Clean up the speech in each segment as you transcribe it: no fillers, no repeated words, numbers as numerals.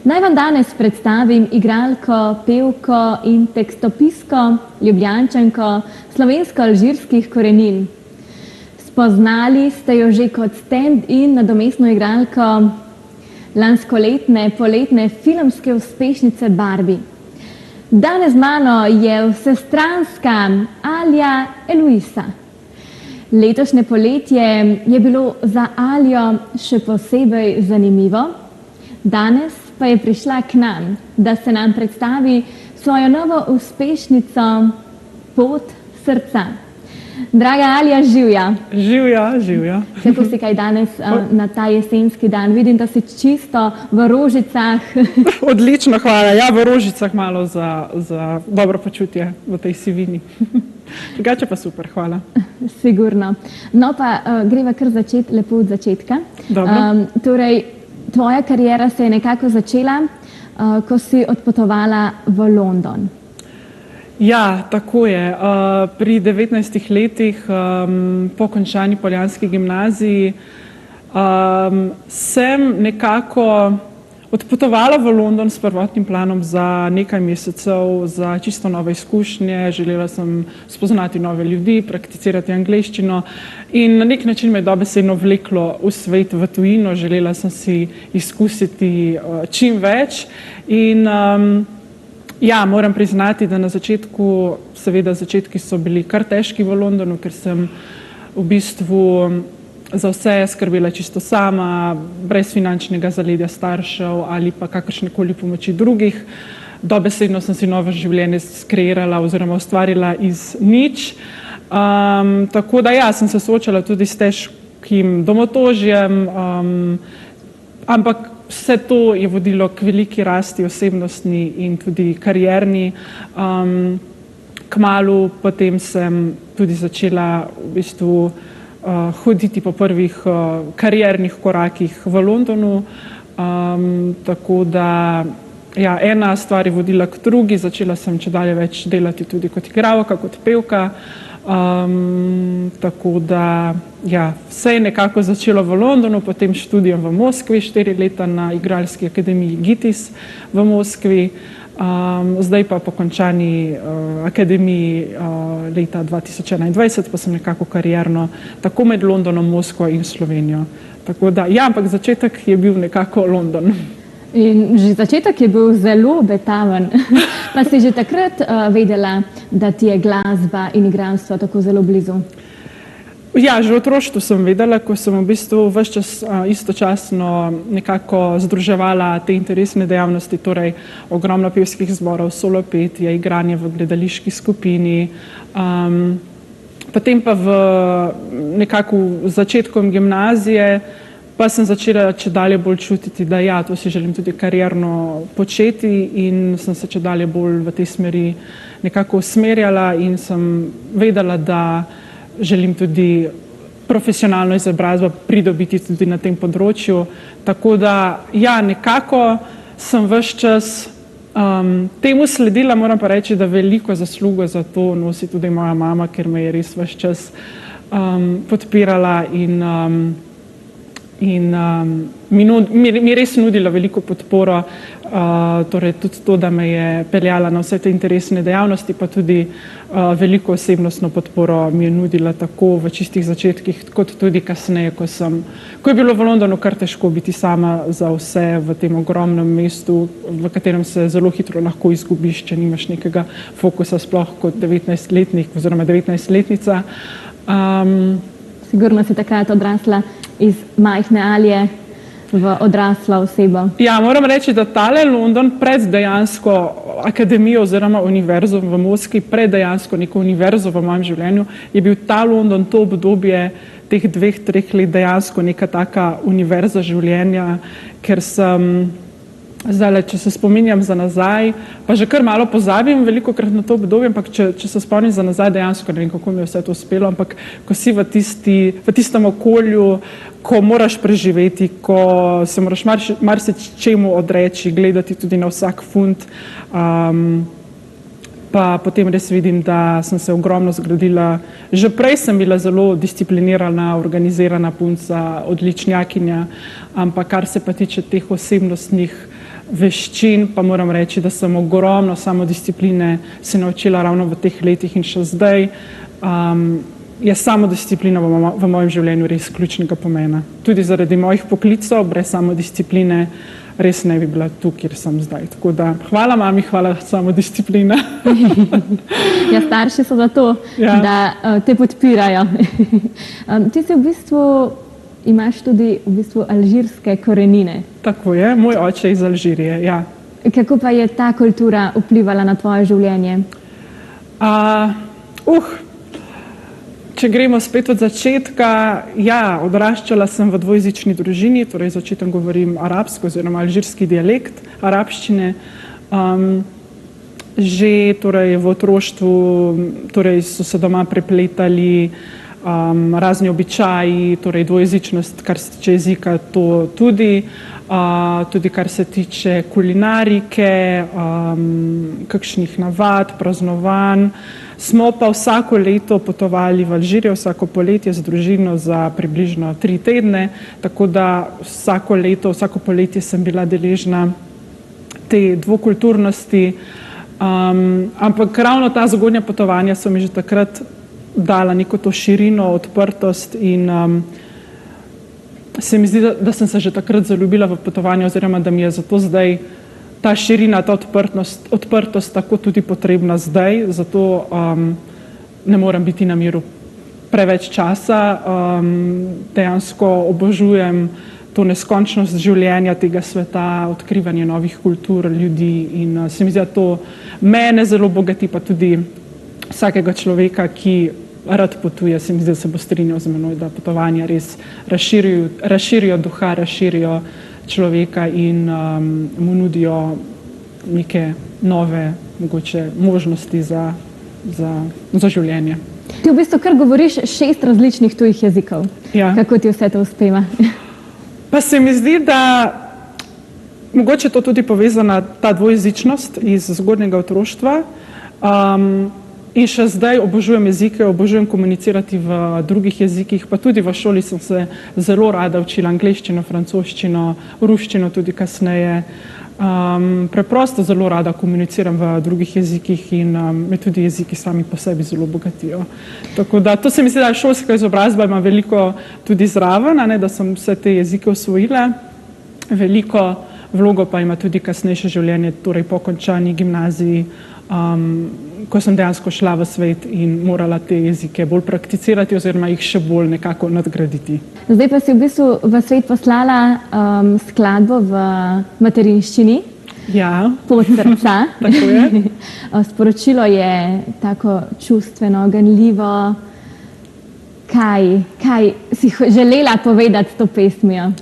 Naj vam danes predstavim igralko, pevko in tekstopisko, Ljubljančanko slovensko-alžirskih korenin. Spoznali ste jo že kot stand-in nadomestno igralko lanskoletne poletne filmske uspešnice Barbie. Danes z mano je vsestranska Alja Eluisa. Letošnje poletje je bilo za Aljo še posebej zanimivo. Danes pa je prišla k nam, da se nam predstavi svojo novo uspešnico Pot srca. Draga Alja, živja. Živja. Kako si kaj danes na ta jesenski dan? Vidim, da si čisto v rožicah. Odlično, hvala. Ja, v rožicah malo za dobro počutje v tej sivini. Drugače pa super, hvala. Sigurno. No pa greva kar začeti lepo od začetka. Dobro. Torej, tvoja kariera se je nekako začela, ko si odpotovala v London. Ja, tako je. Pri 19 letih po končani poljanski gimnaziji sem nekako odpotovala v London s prvotnim planom za nekaj mesecev, za čisto nove izkušnje. Želela sem spoznati nove ljudi, prakticirati angleščino in na nek način me je dobesedno vleklo v svet, v tujino. Želela sem si izkusiti čim več in ja, moram priznati, da na začetku, seveda začetki so bili kar težki v Londonu, ker sem v bistvu za vse skrbela čisto sama, brez finančnega zaledja staršev ali pa kakršnekoli pomoči drugih. Dobesedno sem si novo življenje skreirala oziroma ustvarila iz nič. Tako da ja, sem se soočala tudi s težkim domotožjem, ampak vse to je vodilo k veliki rasti osebnostni in tudi karierni. Kmalu potem sem tudi začela v bistvu hoditi po prvih kariernih korakih v Londonu. Tako da ja, ena stvar je vodila k drugi, začela sem čedalje več delati tudi kot igralka, kot pevka. Tako da ja, vse je nekako začelo v Londonu, potem študijem v Moskvi, 4 leta na igralski akademiji GITIS v Moskvi. Zdaj pa po končani akademiji leta 2021 pa sem nekako karierno tako med Londonom, Moskvo in Slovenijo. Tako da ja, ampak začetek je bil nekako London. In že začetek je bil zelo obetaven. Pa si že takrat vedela, da ti je glasba in igralstvo tako zelo blizu? Ja, že v otroštvu sem vedela, ko sem v bistvu ves čas istočasno nekako združevala te interesne dejavnosti, torej ogromno pevskih zborov, solo petje, igranje v gledališki skupini. Potem pa v nekako začetkom gimnazije pa sem začela čedalje bolj čutiti, da ja, to si želim tudi karierno početi in sem se čedalje bolj v tej smeri nekako usmerjala in sem vedela, da želim tudi profesionalno izobrazbo pridobiti tudi na tem področju. Tako da ja, nekako sem ves čas temu sledila, moram pa reči, da veliko zaslugo za to nosi tudi moja mama, ker me je res ves čas podpirala in mi res nudila veliko podporo, torej tudi to, da me je peljala na vse te interesne dejavnosti, pa tudi veliko osebnostno podporo mi je nudila tako v čistih začetkih, kot tudi kasneje, ko je bilo v Londonu kar težko biti sama za vse v tem ogromnem mestu, v katerem se zelo hitro lahko izgubiš, če nimaš nekega fokusa, sploh kot 19-letnik oziroma 19-letnica. Sigurno si takrat odrasla iz majhne Alje v odraslo osebo. Ja, moram reči, da tale London pred dejansko akademijo oziroma univerzo v Moskvi, pred dejansko neko univerzo v mojem življenju, je bil ta London, to obdobje teh 2-3 let dejansko neka taka univerza življenja, ker sem zdaj, če se spominjam za nazaj, pa že kar malo pozabim velikokrat na to obdobje, ampak če se spomnim za nazaj, dejansko ne vem, kako mi je vse to uspelo, ampak ko si v tistem okolju, ko moraš preživeti, ko se moraš marsičemu odreči, gledati tudi na vsak funt, pa potem res vidim, da sem se ogromno zgradila. Že prej sem bila zelo disciplinirana, organizirana punca, odličnjakinja, ampak kar se pa tiče teh osebnostnih veščin, pa moram reči, da sem ogromno samodiscipline se naučila ravno v teh letih in še zdaj. Je samodisciplina v mojem življenju res ključnega pomena. Tudi zaradi mojih poklicov, brez samodiscipline res ne bi bila tu, kjer sem zdaj. Tako da hvala mami, hvala samodisciplina. Ja, starši so za to, da te podpirajo. Ti si v bistvu, imaš tudi v bistvu alžirske korenine. Tako je, moj oče iz Alžirije, ja. Kako pa je ta kultura vplivala na tvoje življenje? Če gremo spet od začetka, ja, odraščala sem v dvojezični družini, torej z očetom govorim arabsko oziroma alžirski dialekt arabščine. Že torej v otroštvu torej so se doma prepletali razni običaji, torej dvojezičnost, kar se tiče jezika, to tudi kar se tiče kulinarike, kakšnih navad, praznovanj. Smo pa vsako leto potovali v Alžirijo, vsako poletje z družino za približno 3 tedne, tako da vsako poletje sem bila deležna te dvokulturnosti. Ampak ravno ta zgodnja potovanja so mi že takrat dala neko to širino, odprtost in se mi zdi, da sem se že takrat zaljubila v potovanje oziroma da mi je zato zdaj ta širina, ta odprtost tako tudi potrebna zdaj, zato ne moram biti na miru preveč časa. Dejansko obožujem to neskončnost življenja tega sveta, odkrivanje novih kultur, ljudi in se mi zdi, da to mene zelo bogati, pa tudi vsakega človeka, ki rad potuje, se mi zdi, da se bo strinjal z menoj, da potovanja res razširijo duha, razširijo človeka in mu nudijo neke nove mogoče možnosti za življenje. Ti v bistvu kar govoriš 6 različnih tujih jezikov. Ja. Kako ti vse to uspeva? Pa se mi zdi, da mogoče to tudi povezana ta dvojezičnost iz zgodnjega otroštva. In še zdaj obožujem jezike, obožujem komunicirati v drugih jezikih, pa tudi v šoli sem se zelo rada učila angleščino, francoščino, ruščino tudi kasneje. Preprosto zelo rada komuniciram v drugih jezikih in me tudi jeziki sami po sebi zelo bogatijo. Tako da to se mi zdi, da šolska izobrazba ima veliko tudi zraven, da sem vse te jezike osvojila. Veliko vlogo pa ima tudi kasnejše življenje, torej po končani gimnaziji, ko sem dejansko šla v svet in morala te jezike bolj prakticirati oziroma jih še bolj nekako nadgraditi. Zdaj pa si v bistvu v svet poslala skladbo v materinščini. Ja. Pot srca. Tako je. Sporočilo je tako čustveno, ganljivo. Kaj si želela povedati s to pesmijo?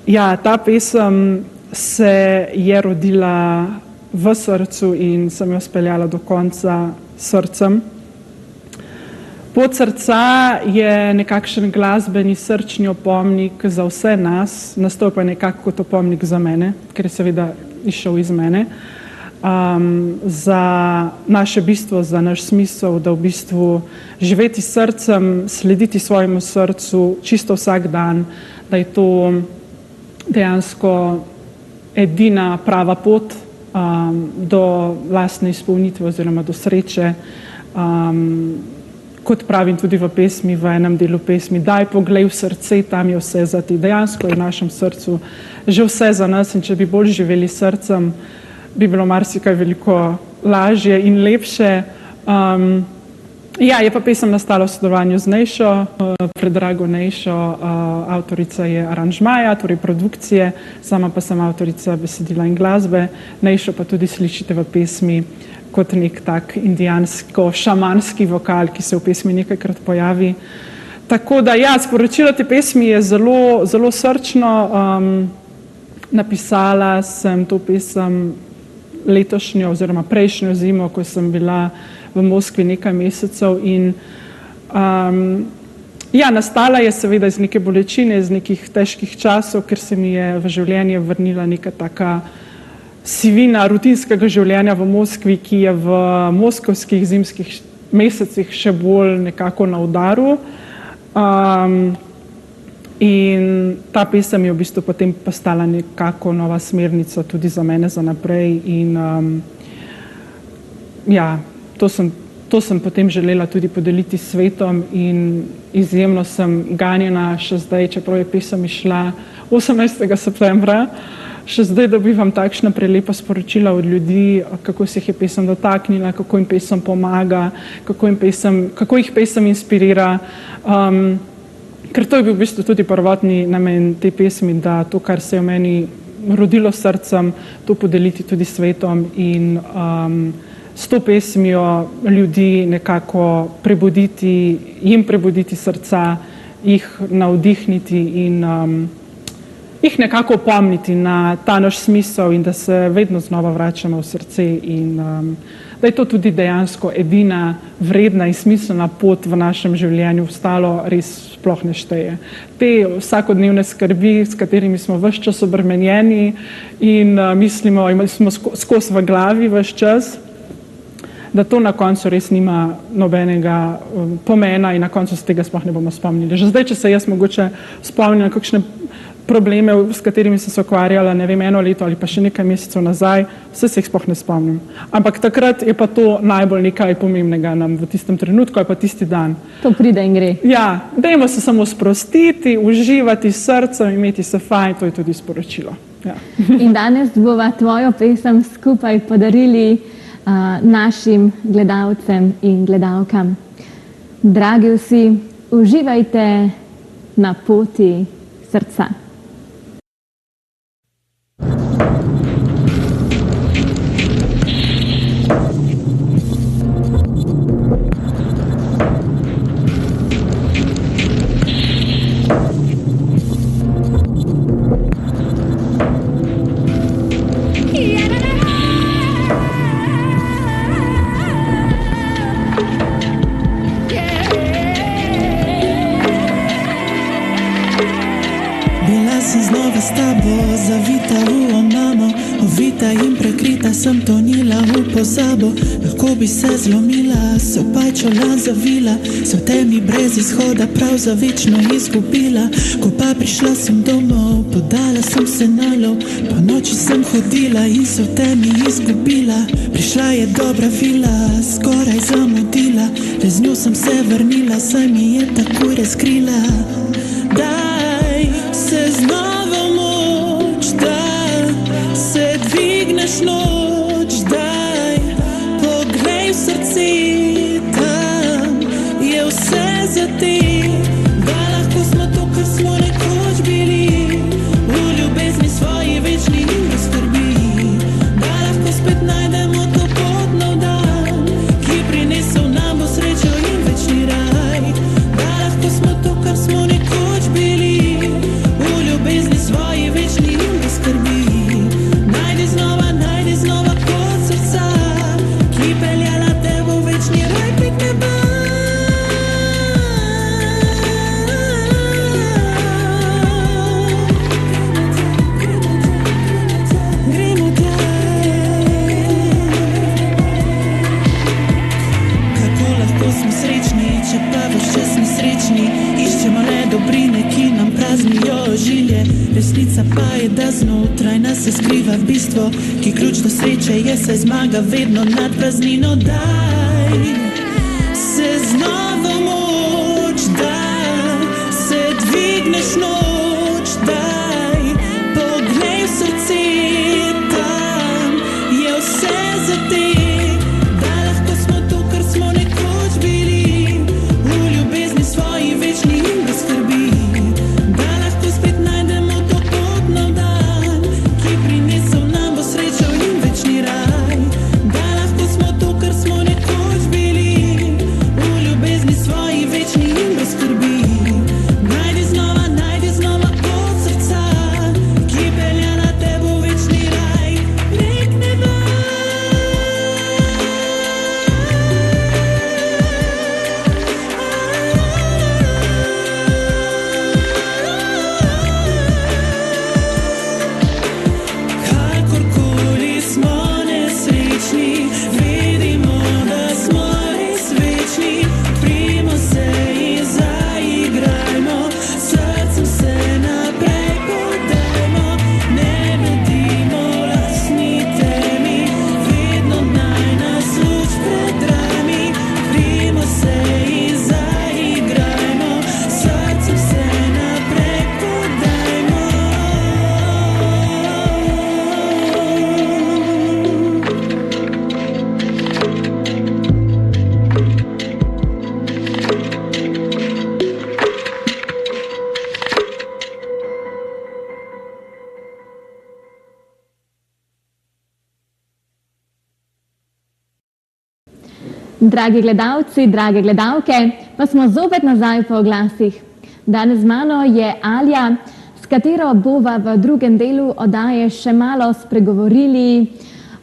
Ja, ta pesem se je rodila v srcu in sem jo speljala do konca srcem. Pot srca je nekakšen glasbeni srčni opomnik za vse nas, nastal pa nekako kot opomnik za mene, ker je seveda išel iz mene, za naše bistvo, za naš smisel, da v bistvu živeti s srcem, slediti svojemu srcu čisto vsak dan, da je to dejansko edina prava pot do lastne izpolnitve oziroma do sreče. Kot pravim tudi v pesmi, v enem delu pesmi, daj poglej v srce, tam je vse za ti. Dejansko je v našem srcu že vse za nas in če bi bolj živeli s srcem, bi bilo marsikaj veliko lažje in lepše. Ja, je pa pesem nastala v sodelovanju z Nejšo, predrago Nejšo, avtorica je aranžmaja, torej produkcije, sama pa sem avtorica besedila in glasbe. Nejšo pa tudi slišite v pesmi kot nek tak indijansko-šamanski vokal, ki se v pesmi nekajkrat pojavi. Tako da ja, sporočilo te pesmi je zelo, zelo srčno. Napisala sem to pesem letošnjo oziroma prejšnjo zimo, ko sem bila v Moskvi nekaj mesecev in ja, nastala je seveda iz neke bolečine, iz nekih težkih časov, ker se mi je v življenje vrnila neka taka sivina rutinskega življenja v Moskvi, ki je v moskovskih zimskih mesecih še bolj nekako na udaru. In ta pesem je v bistvu potem postala nekako nova smernica tudi za mene za naprej. In ja, to sem potem želela tudi podeliti s svetom in izjemno sem ganjena še zdaj, čeprav je pesem išla 18. septembra. Še zdaj dobivam takšna prelepa sporočila od ljudi, kako se jih je pesem dotaknila, kako jim pesem pomaga, kako jih pesem inspirira. Ker to je bil v bistvu tudi prvotni namen te pesmi, da to, kar se je v meni rodilo srcem, to podeliti tudi svetom in s to pesmijo ljudi nekako jim prebuditi srca, jih navdihniti in jih nekako opomniti na ta naš smisel in da se vedno znova vračamo v srce in da je to tudi dejansko edina vredna in smiselna pot v našem življenju, ostalo res sploh ne šteje. Te vsakodnevne skrbi, s katerimi smo ves čas obremenjeni in mislimo, imeli smo skozi v glavi ves čas, da to na koncu res nima nobenega pomena in na koncu se tega sploh ne bomo spomnili. Že zdaj, če se jaz mogoče spomnim na kakšne probleme, s katerimi sem se ukvarjala, ne vem, 1 leto ali pa še nekaj mesecev nazaj, vse se jih sploh ne spomnim. Ampak takrat je pa to najbolj nekaj pomembnega nam v tistem trenutku ali pa tisti dan. To pride in gre. Ja, dajmo se samo sprostiti, uživati s srcem, imeti se fajn, to je tudi sporočilo. Ja. In danes bova tvojo pesem skupaj podarili našim gledalcem in gledalkam. Dragi vsi, uživajte na poti srca. S tabo zavita v omamo, ovita in prekrita sem tonila v pozabo. Lahko bi se zlomila, se v pajčolan zavila, se v temi brez izhoda prav za večno izgubila. Ko pa prišla sem domov, podala sem se na lov, po noči sem hodila in se v temi izgubila. Prišla je dobra vila, skoraj zamudila, le z njo sem se vrnila, saj mi je takoj razkrila. Daj se znova moč, da se dvigneš noč, daj poglej v srce, tam je vse za te, da lahko smo to, kar smo nekoč bili, v ljubezni svoji večni in brez skrbi, da lahko spet najdemo to pot nov dan, ki prinesel nam bo srečo in večni raj, da lahko smo to, kar smo nekoč bili, ljubezni svoji večni in brez skrbi. Najdi znova pot srca, ki peljala te v večni raj prek neba. Gremo tja. Kako lahko smo srečni, če pa ves čas nesrečni, iščemo le dobrine, ki nam praznijo žilje. Resnica pa je, da znotraj nas se skriva bistvo, ki ključ do sreče je, saj zmaga vedno nad praznino. Daj se znova moč, da se dvigneš noč, daj poglej v srce, tam je vse za te, da lahko smo to, kar smo nekoč bili, v ljubezni svoji večni in brez skrbi. Srećo in večni raj, da lahko smo to, kar smo nekoč bili, v ljubezni Dragi gledalci, drage gledalke, pa smo zopet nazaj po oglasih. Danes z mano je Alja, s katero bova v drugem delu oddaje še malo spregovorili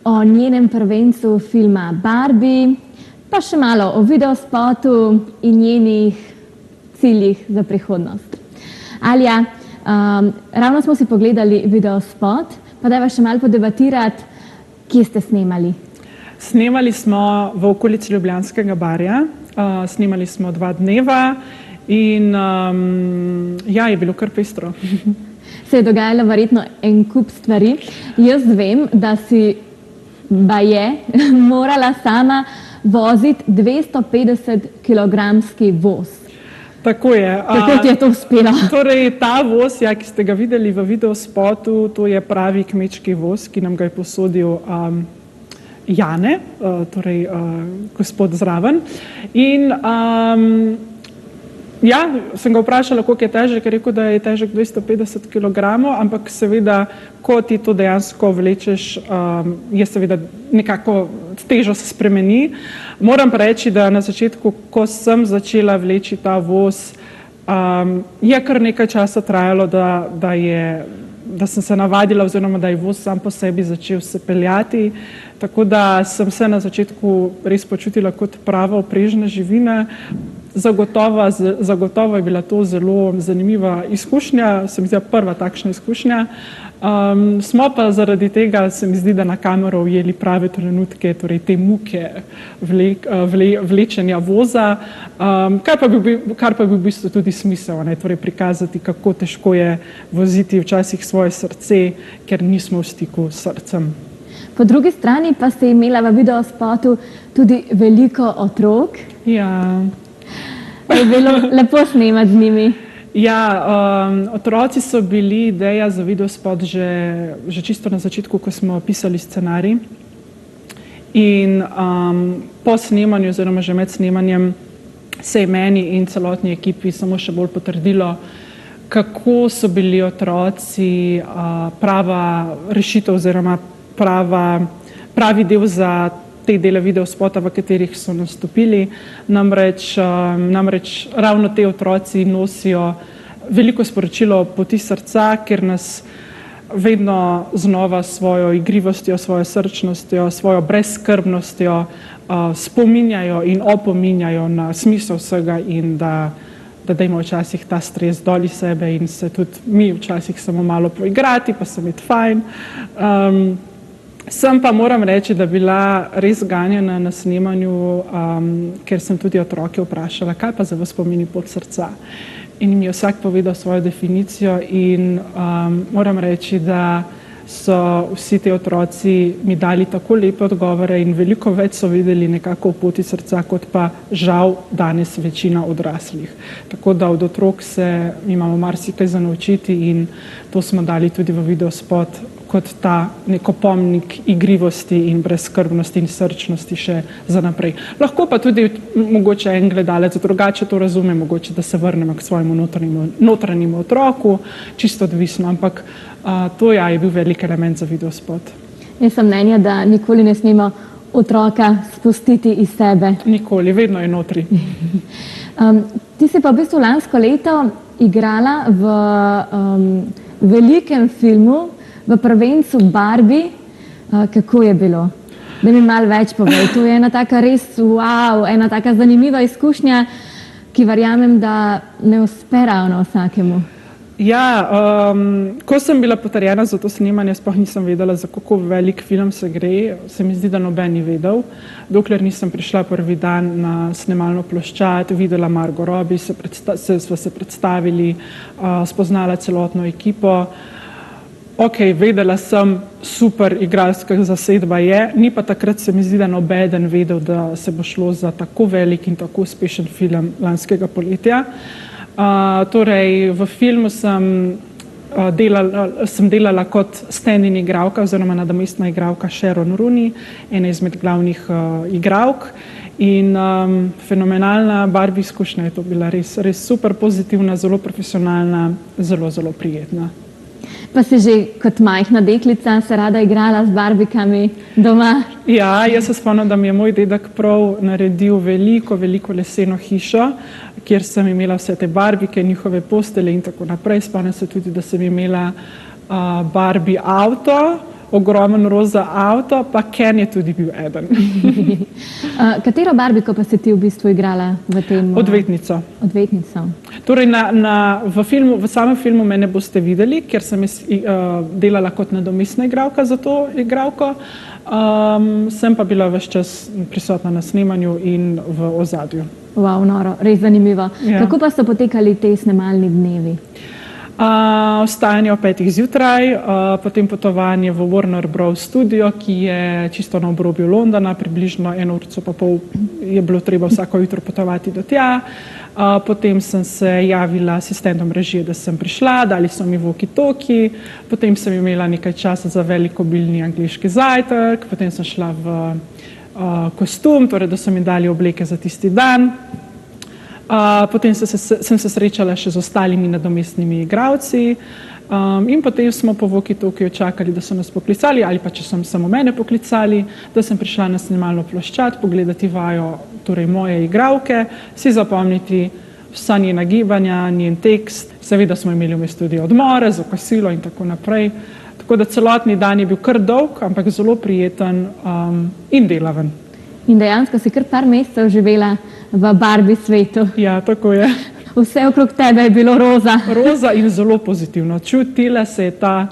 o njenem prvencu filma Barbie, pa še malo o videospotu in njenih ciljih za prihodnost. Alja, ravno smo si pogledali videospot, pa dajva še malo podebatirati, kje ste snemali. Snemali smo v okolici Ljubljanskega barja, snemali smo 2 dneva in ja, je bilo kar pestro. Se je dogajalo verjetno en kup stvari. Jaz vem, da si baje morala sama voziti 250-kilogramski voz. Tako je. Kako ti je to uspelo? Torej, ta voz, ja, ki ste ga videli v videospotu, to je pravi kmečki voz, ki nam ga je posodil Jane, torej gospod zraven. In ja, sem ga vprašala, koliko je težek, je rekel, da je težek 250 kilogramov, ampak seveda, ko ti to dejansko vlečeš, je seveda nekako težo se spremeni. Moram pa reči, da na začetku, ko sem začela vleči ta voz, je kar nekaj časa trajalo, da sem se navadila oziroma da je voz sam po sebi začel se peljati, tako da sem se na začetku res počutila kot prava vprežna živina. Zagotovo je bila to zelo zanimiva izkušnja, se mi zdi prva takšna izkušnja. Smo pa zaradi tega, se mi zdi, da na kamero ujeli prave trenutke, torej te muke vlečenja voza, kar pa bi v bistvu tudi smisel, torej prikazati, kako težko je voziti včasih svoje srce, ker nismo v stiku s srcem. Po drugi strani pa ste imela v videospotu tudi veliko otrok. Ja. Je bilo lepo snemati z njimi. Ja, otroci so bili ideja za videospot že čisto na začetku, ko smo pisali scenarij. In po snemanju oziroma že med snemanjem se je meni in celotni ekipi samo še bolj potrdilo, kako so bili otroci prava rešitev oziroma pravi del za te dele videospota, v katerih so nastopili. Namreč ravno te otroci nosijo veliko sporočilo poti srca, ker nas vedno znova s svojo igrivostjo, svojo srčnostjo, svojo brezskrbnostjo spominjajo in opominjajo na smisel vsega in da dajmo včasih ta stres dol iz sebe in se tudi mi včasih samo malo poigrati, pa se imeti fajn. Sem pa moram reči, da bila res ganjena na snemanju, ker sem tudi otroke vprašala, kaj pa za vas pomeni pot srca. In mi je vsak povedal svojo definicijo in moram reči, da so vsi ti otroci mi dali tako lepe odgovore in veliko več so vedeli nekako o poti srca, kot pa žal danes večina odraslih. Tako da od otrok se imamo marsikaj za naučiti in to smo dali tudi v videospot kot ta neko pomnik igrivosti in brezskrbnosti in srčnosti še za naprej. Lahko pa tudi mogoče en gledalec drugače to razume, mogoče da se vrnemo k svojemu notranjemu otroku, čisto odvisno, ampak to je bil velik element za videospot. Jaz sem mnenja, da nikoli ne smemo otroka spustiti iz sebe. Nikoli, vedno je notri. Ti si pa v bistvu lansko leto igrala v velikem filmu, v prvencu Barbie. Kako je bilo? Da mi malo več povej. To je ena taka res wow, ena taka zanimiva izkušnja, ki verjamem, da ne uspe ravno vsakemu. Ja, ko sem bila potrjena za to snemanje, sploh nisem vedela, za kako velik film se gre. Se mi zdi, da noben ni vedel. Dokler nisem prišla prvi dan na snemalno ploščad, videla Margot Robbie, sva se predstavili, spoznala celotno ekipo. Ok, vedela sem, super igralska zasedba je, ni pa takrat se mi zdi, da nobeden vedel, da se bo šlo za tako velik in tako uspešen film lanskega poletja. Torej, v filmu sem delala kot stand-in igralka oziroma nadomestna igralka Sharon Rooney, ena izmed glavnih igralk. In fenomenalna Barbie izkušnja je to bila, res super pozitivna, zelo profesionalna, zelo prijetna. Pa si že kot majhna deklica se rada igrala z barbikami doma? Ja, jaz se spomnim, da mi je moj dedek prav naredil veliko leseno hišo, kjer sem imela vse te barbike, njihove postelje in tako naprej. Spomnim se tudi, da sem imela Barbie avto, ogromen roza avto, pa Ken je tudi bil eden. Katero barbiko pa si ti v bistvu igrala v tem? Odvetnico. Odvetnico. Torej, v samem filmu me ne boste videli, ker sem delala kot nadomestna igralka za to igralko. Sem pa bila ves čas prisotna na snemanju in v ozadju. Wow, noro, res zanimivo. Ja. Kako pa so potekali te snemalni dnevi? Vstajanje ob 5 zjutraj, potem potovanje v Warner Bros. Studio, ki je čisto na obrobju Londona, približno 1 uro pa pol je bilo treba vsako jutro potovati do tja. Potem sem se javila asistentom režije, da sem prišla, dali so mi walkie-talkie, potem sem imela nekaj časa za velikobilni angleški zajtrk, potem sem šla v kostum, torej da so mi dali obleke za tisti dan. Potem sem se srečala še z ostalimi nadomestnimi igralci in potem smo po walkie-talkiju čakali, da so nas poklicali ali pa če so samo mene poklicali, da sem prišla na snemalno ploščad, pogledati vajo, torej moje igralke, si zapomniti vsa njena gibanja, njen tekst. Seveda smo imeli vmes tudi odmore za kosilo in tako naprej. Tako da celotni dan je bil kar dolg, ampak zelo prijeten in delaven. In dejansko si kar par mesecev živela v Barbie svetu. Ja, tako je. Vse okrog tebe je bilo roza. Roza in zelo pozitivno. Čutila se je ta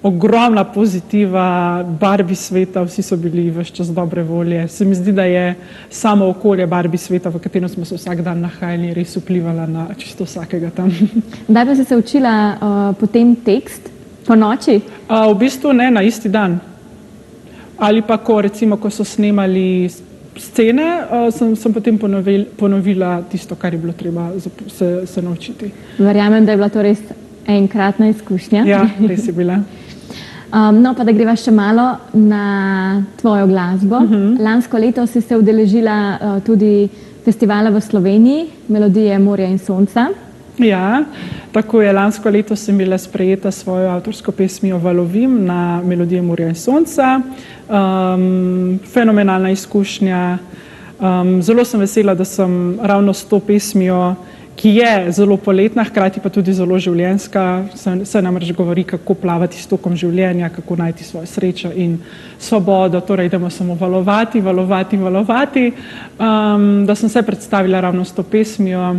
ogromna pozitiva Barbie sveta, vsi so bili ves čas dobre volje. Se mi zdi, da je samo okolje Barbie sveta, v katerem smo se vsak dan nahajali, res vplivala na čisto vsakega tam. Kdaj pa si se učila potem tekst? Po noči? V bistvu ne, na isti dan. Ali pa ko so snemali scene, sem potem ponovila tisto, kar je bilo treba se naučiti. Verjamem, da je bila to res enkratna izkušnja. Ja, res je bila. No, pa da greva še malo na tvojo glasbo. Lansko leto si se udeležila tudi festivala v Sloveniji, Melodije morja in sonca. Ja, tako je. Lansko leto sem bila sprejeta s svojo avtorsko pesmijo Valovim na Melodije morja in sonca. Fenomenalna izkušnja. Zelo sem vesela, da sem ravno s to pesmijo, ki je zelo poletna, hkrati pa tudi zelo življenjska. Se namreč govori, kako plavati s tokom življenja, kako najti svojo srečo in svobodo. Torej, idemo samo valovati. Da sem se predstavila ravno s to pesmijo.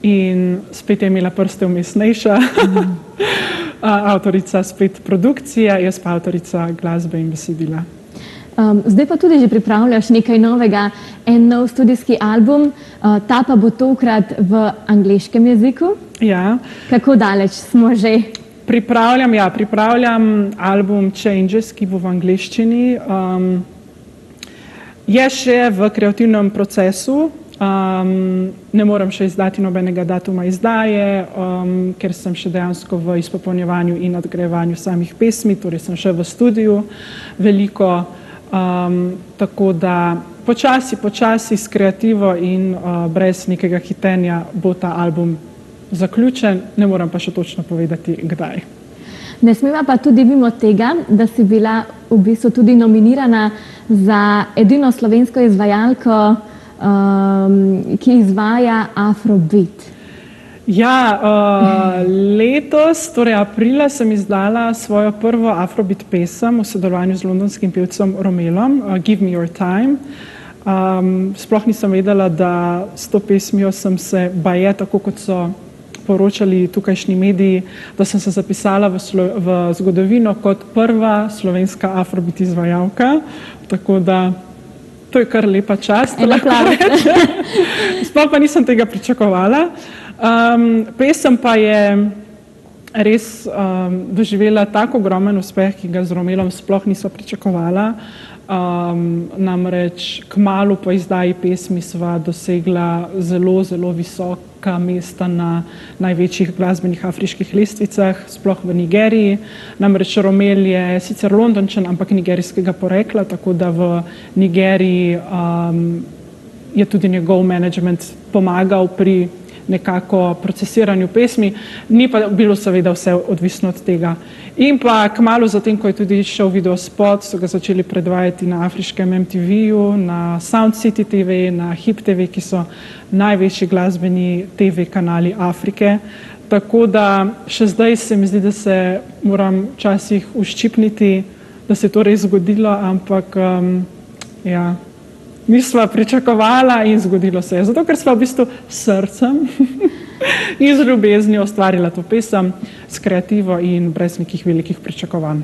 In spet je imela prste vmesnejša. Avtorica spet produkcije, jaz pa avtorica glasbe in besedila. Zdaj pa tudi že pripravljaš nekaj novega, en nov studijski album, ta pa bo tokrat v angleškem jeziku. Ja. Kako daleč smo že? Pripravljam album Changes, ki bo v angleščini. Je še v kreativnem procesu. Ne moram še izdati nobenega datuma izdaje, ker sem še dejansko v izpopolnjevanju in nadgrajevanju samih pesmi, torej sem še v studiu veliko, tako da počasi s kreativo in brez nekega hitenja bo ta album zaključen, ne moram pa še točno povedati, kdaj. Ne smeva pa tudi mimo tega, da si bila v bistvu tudi nominirana za edino slovensko izvajalko, ki izvaja Afrobeat. Ja, letos, torej aprila, sem izdala svojo prvo Afrobeat pesem v sodelovanju z londonskim pevcem Romelom, Give Me Your Time. Sploh nisem vedela, da s to pesmijo sem se baje, tako kot so poročali tukajšnji mediji, da sem se zapisala v zgodovino kot prva slovenska Afrobeat izvajalka, tako da to je kar lepa čast. Sploh pa nisem tega pričakovala. Pesem pa je res doživela tako ogromen uspeh, ki ga z Romelom sploh nisem pričakovala. Namreč kmalu po izdaji pesmi sva dosegla zelo visoka mesta na največjih glasbenih afriških lestvicah, sploh v Nigeriji. Namreč Romel je sicer Londončan, ampak nigerijskega porekla, tako da v Nigeriji je tudi njegov management pomagal pri nekako procesiranju pesmi, ni pa bilo seveda vse odvisno od tega. In pa kmalu zatem, ko je tudi šel video spot, so ga začeli predvajati na afriškem MTV-ju, na Sound City TV, na Hip TV, ki so največji glasbeni TV kanali Afrike. Tako da še zdaj se mi zdi, da se moram včasih uščipniti, da se je to res zgodilo, ampak ja, nisva pričakovala in zgodilo se je. Zato, ker sva v bistvu s srcem in z ljubeznijo ustvarila to pesem, s kreativo in brez nekih velikih pričakovanj.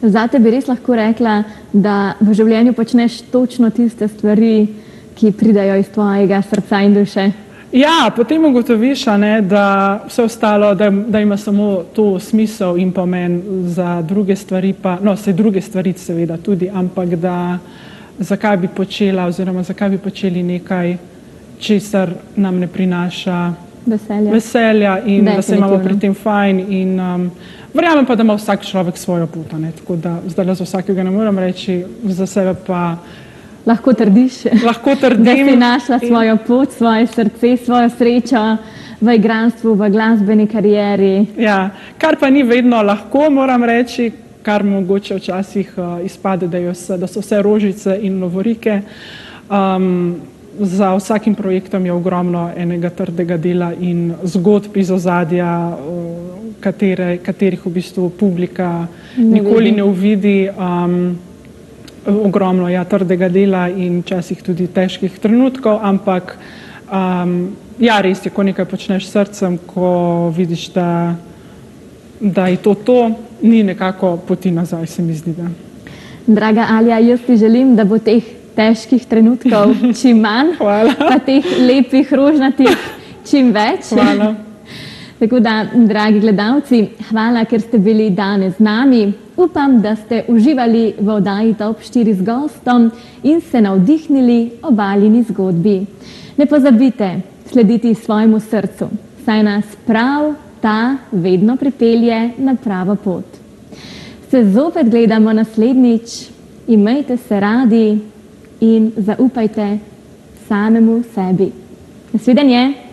Zate bi res lahko rekla, da v življenju počneš točno tiste stvari, ki pridajo iz tvojega srca in duše. Ja, potem ugotoviš, da vse ostalo, da ima samo to smisel in pomen, za druge stvari pa, no, vse druge stvari seveda tudi, ampak da zakaj bi počela oziroma zakaj bi počeli nekaj, česar nam ne prinaša veselja in da se imamo pri tem fajn in verjamem pa, da ima vsak človek svojo pot, tako da zdaj za vsakega ne moram reči, za sebe pa lahko trdiš, da si našla svojo pot, svoje srce, svojo srečo v igralstvu, v glasbeni karieri. Ja, kar pa ni vedno lahko, moram reči, kar mogoče včasih izpade, da so vse rožice in lovorike. Za vsakim projektom je ogromno enega trdega dela in zgodb iz ozadja, katerih v bistvu publika nikoli ne uvidi. Ogromno trdega dela in včasih tudi težkih trenutkov, ampak ja, res je, ko nekaj počneš s srcem, ko vidiš, da je to, ni nekako poti nazaj, se mi zdi. Draga Alja, jaz ti želim, da bo teh težkih trenutkov čim manj, pa teh lepih rožnatih čim več. Hvala. Tako da, dragi gledalci, hvala, ker ste bili danes z nami. Upam, da ste uživali v oddaji Top 4 z gostom in se navdihnili ob Aljini zgodbi. Ne pozabite slediti svojemu srcu, saj nas prav ta vedno pripelje na pravo pot. Se zopet gledamo naslednjič, imejte se radi in zaupajte samemu sebi. Nasvidenje!